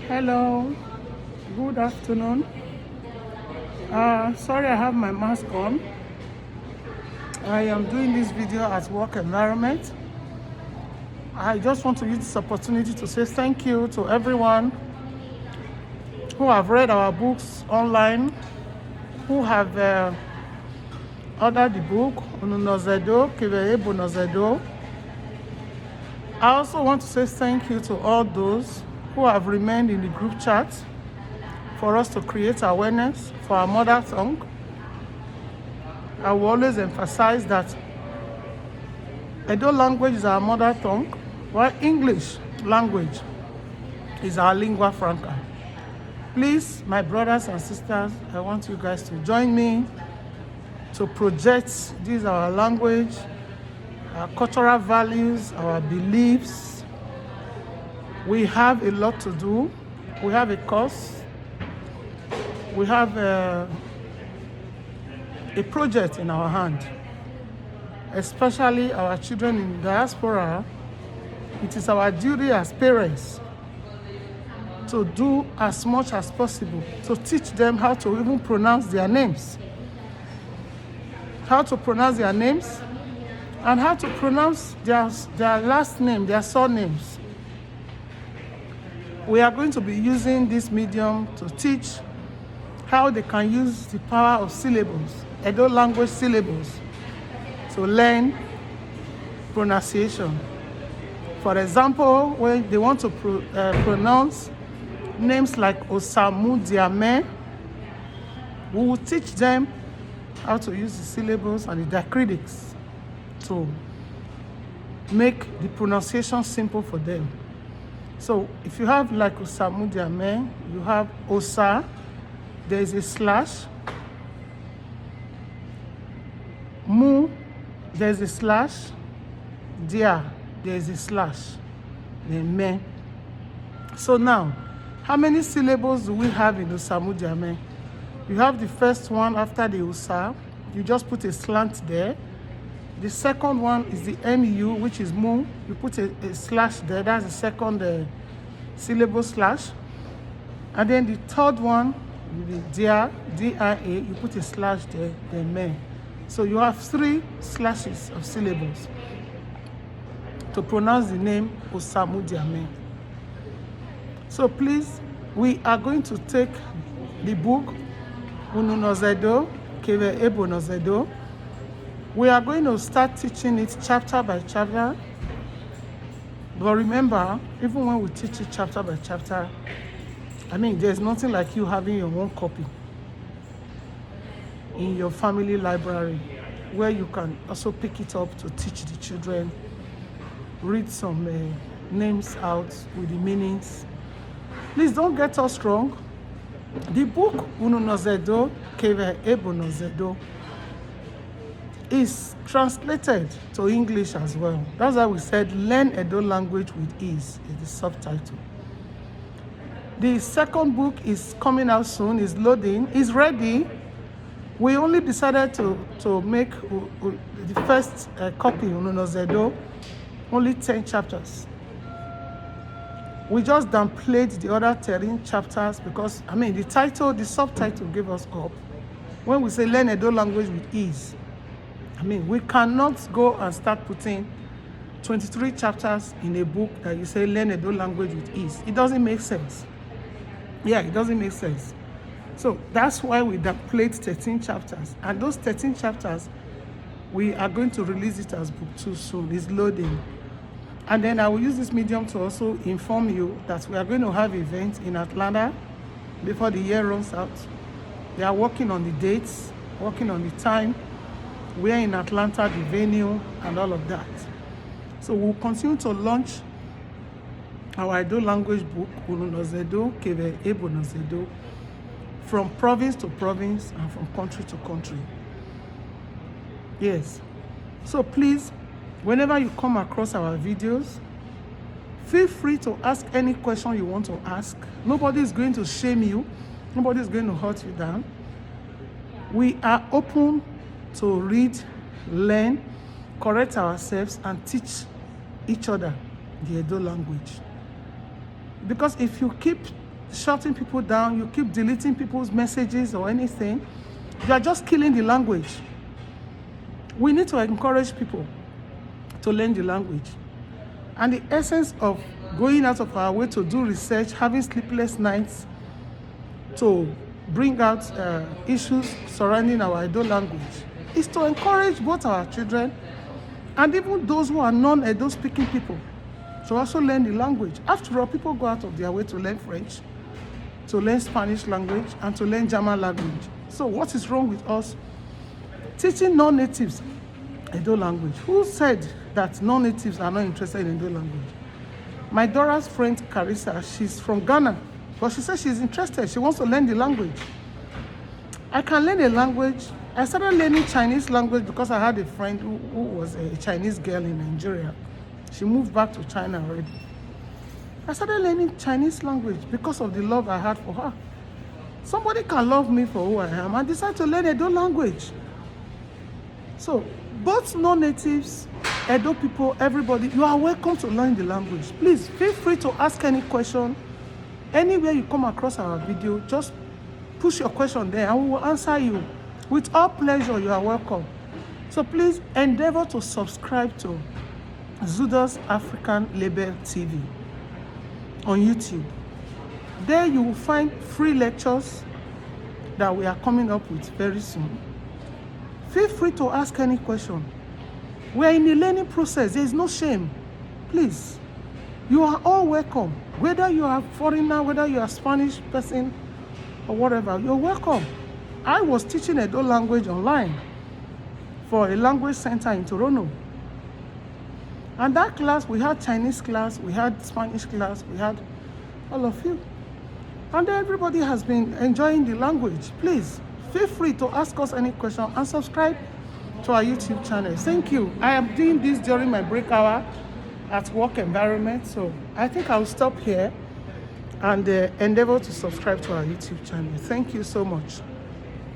Hello, good afternoon. Sorry I have my mask on. I am doing this video at work environment. I just want to use this opportunity to say thank you to everyone who have read our books online, who have ordered the book, Ununozędo Kevbę Ebonozędo. I also want to say thank you to all those who have remained in the group chat for us to create awareness for our mother tongue. I will always emphasize that Edo language is our mother tongue, while English language is our lingua franca. Please, my brothers and sisters, I want you guys to join me to project this our language, our cultural values, our beliefs. We have a lot to do. We have a course. We have a project in our hand, especially our children in diaspora. It is our duty as parents to do as much as possible to teach them how to even pronounce their names, and how to pronounce their last name, their surnames. We are going to be using this medium to teach how they can use the power of syllables, Edo language syllables, to learn pronunciation. For example, when they want to pronounce names like Osamu Diame, we will teach them how to use the syllables and the diacritics to make the pronunciation simple for them. So if you have like Osamu Diame, you have Osa, there is a slash. Mu, there is a slash. Dia, there is a slash. Then Me. So now, how many syllables do we have in Osamu Diame? You have the first one after the Osa. You just put a slant there. The second one is the MU, which is Mu. You put a slash there. That's the second syllable slash. And then the third one, the Dia, DIA, you put a slash there, then Me. So you have 3 slashes of syllables to pronounce the name Osamu Diame. So please, we are going to take the book Ununozędo Kevbę Ebonozędo. We are going to start teaching it chapter by chapter. But remember, even when we teach it chapter by chapter, there's nothing like you having your own copy in your family library where you can also pick it up to teach the children, read some names out with the meanings. Please don't get us wrong. The book Ununozędo Kevbę Ebonozędo is translated to English as well. That's why we said learn Edo language with ease is the subtitle. The second book is coming out soon, is loading, is ready. We only decided to make the first copy, Ununozędo, only 10 chapters. We just downplayed the other 13 chapters because, the subtitle gave us up. When we say learn Edo language with ease, we cannot go and start putting 23 chapters in a book that you say learn Edo language with ease. It doesn't make sense. Yeah, it doesn't make sense. So that's why we played 13 chapters. And those 13 chapters, we are going to release it as book 2 soon. It's loading. And then I will use this medium to also inform you that we are going to have events in Atlanta before the year runs out. They are working on the dates, working on the time, where in Atlanta, the venue, and all of that. So we'll continue to launch our Edo language book, Ununozędo Kevbę Ebonozędo, from province to province and from country to country. Yes. So please, whenever you come across our videos, feel free to ask any question you want to ask. Nobody is going to shame you. Nobody is going to hurt you down. We are open to read, learn, correct ourselves, and teach each other the Edo language. Because if you keep shutting people down, you keep deleting people's messages or anything, you are just killing the language. We need to encourage people to learn the language. And the essence of going out of our way to do research, having sleepless nights, to bring out issues surrounding our Edo language, is to encourage both our children and even those who are non-Edo speaking people to also learn the language. After all, people go out of their way to learn French, to learn Spanish language, and to learn German language. So what is wrong with us teaching non-natives Edo language? Who said that non-natives are not interested in Edo language? My daughter's friend Carissa, she's from Ghana, but she says she's interested. She wants to learn the language. I can learn a language. I started learning Chinese language because I had a friend who was a Chinese girl in Nigeria. She moved back to China already. I started learning Chinese language because of the love I had for her. Somebody can love me for who I am and decide to learn Edo language. So, both non-natives, Edo people, everybody, you are welcome to learn the language. Please feel free to ask any question. Anywhere you come across our video, just push your question there and we will answer you. With all pleasure, you are welcome. So please endeavor to subscribe to Zudo's African Label TV on YouTube. There you will find free lectures that we are coming up with very soon. Feel free to ask any question. We are in a learning process. There is no shame. Please, you are all welcome. Whether you are a foreigner, whether you are a Spanish person, or whatever, you're welcome. I was teaching Edo language online for a language center in Toronto. And that class, we had Chinese class, we had Spanish class, we had all of you. And everybody has been enjoying the language. Please, feel free to ask us any question and subscribe to our YouTube channel. Thank you. I am doing this during my break hour at work environment, so I think I'll stop here and endeavor to subscribe to our YouTube channel. Thank you so much.